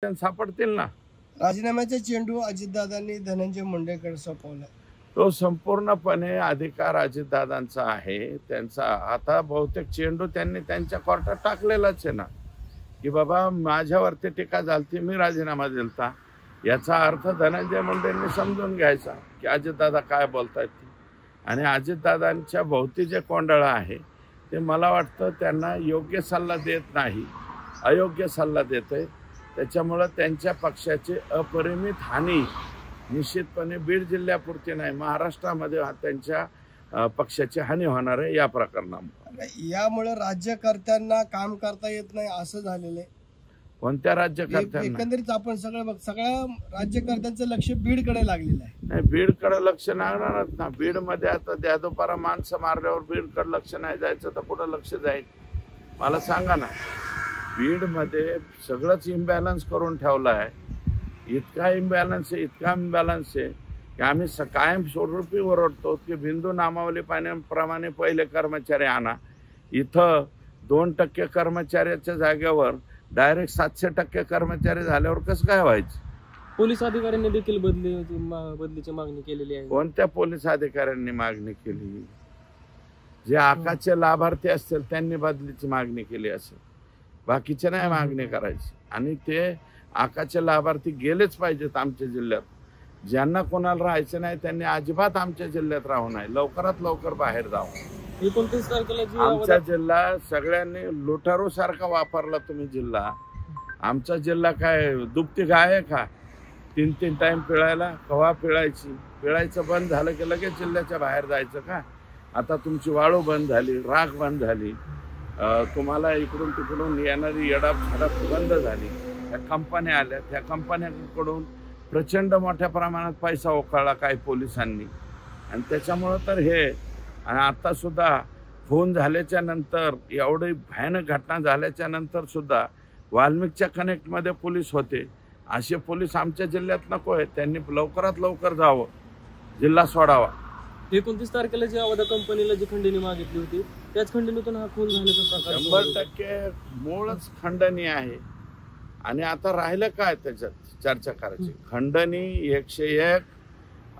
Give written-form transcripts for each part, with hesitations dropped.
सापडतील ना। राजीनाम्याचा चेंडू अजितदादांनी धनंजय मुंडेकडे सोपवला। तो संपूर्णपणे अधिकार अजितदादांचा आहे त्यांचा। आता बहुतेक चेंडू त्यांनी त्यांच्या कोर्टात टाकलेलाच आहे ना की बाबा माझ्यावरती टीका झालती, मी राजीनामा दिलता। याचा अर्थ धनंजय मुंडेंनी समजून घ्यायचा की अजितदादा काय बोलतायत आणि अजितदादांच्या भोवती जे कोंडाळं आहे ते मला वाटतं त्यांना योग्य सल्ला देत नाही, अयोग्य सल्ला देतोय। त्याच्यामुळे त्यांच्या पक्षाची अपरिमित हानी निश्चितपणे बीड जिल्ह्यापुरती नाही, महाराष्ट्रामध्ये त्यांच्या पक्षाची हानी होणार आहे या प्रकरणामुळे। यामुळे राज्यकर्त्यांना काम करता येत नाही असं झालेलं आहे। कोणत्या राज्यकर्त्यांना? एकंदरीत आपण सगळ्या राज्यकर्त्यांचं लक्ष बीडकडे लागलेलं आहे। नाही, बीडकडे लक्ष लागणारच ना। बीडमध्ये आता द्यादोपारा माणसं मारल्यावर बीडकडे लक्ष नाही जायचं तर कुठं लक्ष जाईल मला सांगा ना। बीडमध्ये सगळंच इम्बॅलन्स करून ठेवलं आहे। इतका इम्बॅलन्स आहे की आम्ही कायम स्वरूपी ओरडतो की बिंदू नामावली पाण्याप्रमाणे पहिले कर्मचारी आणा। इथं 2% कर्मचाऱ्याच्या जागेवर डायरेक्ट 700% कर्मचारी झाल्यावर कसं काय व्हायचं? पोलीस अधिकाऱ्यांनी देखील बदलीची मागणी केलेली आहे। कोणत्या पोलीस अधिकाऱ्यांनी मागणी केली? जे आकाचे लाभार्थी असतील त्यांनी बदलीची मागणी केली असेल, बाकीचे नाही मागणी करायची। आणि ते आकाचे लाभार्थी गेलेच पाहिजेत आमच्या जिल्ह्यात। ज्यांना कोणाला राहायचं नाही त्यांनी अजिबात आमच्या जिल्ह्यात राहू नये, लवकरात लवकर बाहेर जावं। 29 तारखेला आमचा जिल्हा सगळ्यांनी लुटारू सारखा वापरला तुम्ही जिल्हा। आमचा जिल्हा काय दुभती गाय आहे का? 3 टाइम पिळायला? कवा पिळायची? पिळायचं बंद झालं की लगेच जिल्ह्याच्या बाहेर जायचं का? आता तुमची वाळू बंद झाली, राख बंद झाली, तुम्हाला इकडून तिकडून येणारी येडाप बंद झाली। त्या कंपन्या आल्या, त्या कंपन्यांकडून प्रचंड मोठ्या प्रमाणात पैसा ओकाळला काही पोलिसांनी आणि त्याच्यामुळं तर हे। आणि आता सुद्धा फोन झाल्याच्या नंतर, एवढी भयानक घटना झाल्याच्या नंतर सुद्धा वाल्मिकच्या कनेक्टमध्ये पोलीस होते। असे पोलीस आमच्या जिल्ह्यात नको आहेत, त्यांनी लवकरात लवकर जावं, जिल्हा सोडावा। 29 तारखेला जी अवधा कंपनीला जी खंडणी मागितली होती त्याच खंडणीतून हा खून झाल्याचा प्रकार 100% मूळच खंडणी आहे। आणि आता राहिलं काय त्याच्यात चर्चा करायची? खंडणी, 101,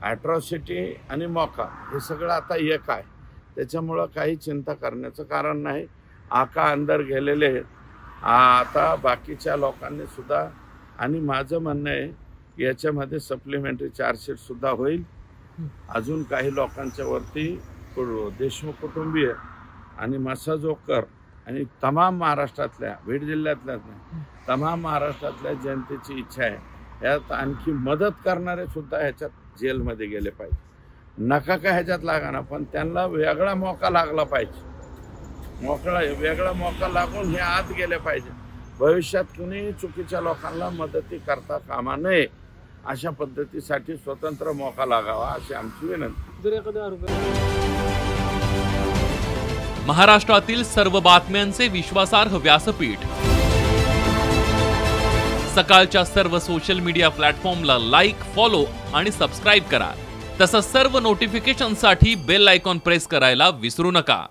ॲट्रॉसिटी आणि मोका हे सगळं आता एक आहे। त्याच्यामुळं काही चिंता करण्याचं कारण नाही। आका अंदर गेलेले आहेत, आता बाकीच्या लोकांनी सुद्धा। आणि माझं म्हणणं आहे की याच्यामध्ये सप्लिमेंटरी चार्जशीट सुद्धा होईल। अजून काही लोकांच्या वरती देशमुख कुटुंबीय आणि मसाजोकर आणि तमाम महाराष्ट्रातल्या, बीड जिल्ह्यातल्या तमाम महाराष्ट्रातल्या जनतेची इच्छा आहे यात आणखी मदत करणारे सुद्धा ह्याच्यात जेलमध्ये गेले पाहिजे। नका का ह्याच्यात लागा ना, पण त्यांना वेगळा मौका लागला पाहिजे। वेगळा मौका लागून हे आत गेले पाहिजे। भविष्यात कुणी चुकीच्या लोकांना मदती करता कामा नये अशा पद्धतीसाठी स्वतंत्र मौका लागावा अशी आमची विनंती। महाराष्ट्रातील सर्व बातम्यांचे विश्वासार्ह व्यासपीठ, सकाळच्या सर्व सोशल मीडिया प्लॅटफॉर्मला लाईक, फॉलो आणि सबस्क्राईब करा। तसंच सर्व नोटिफिकेशनसाठी बेल आयकॉन प्रेस करायला विसरू नका।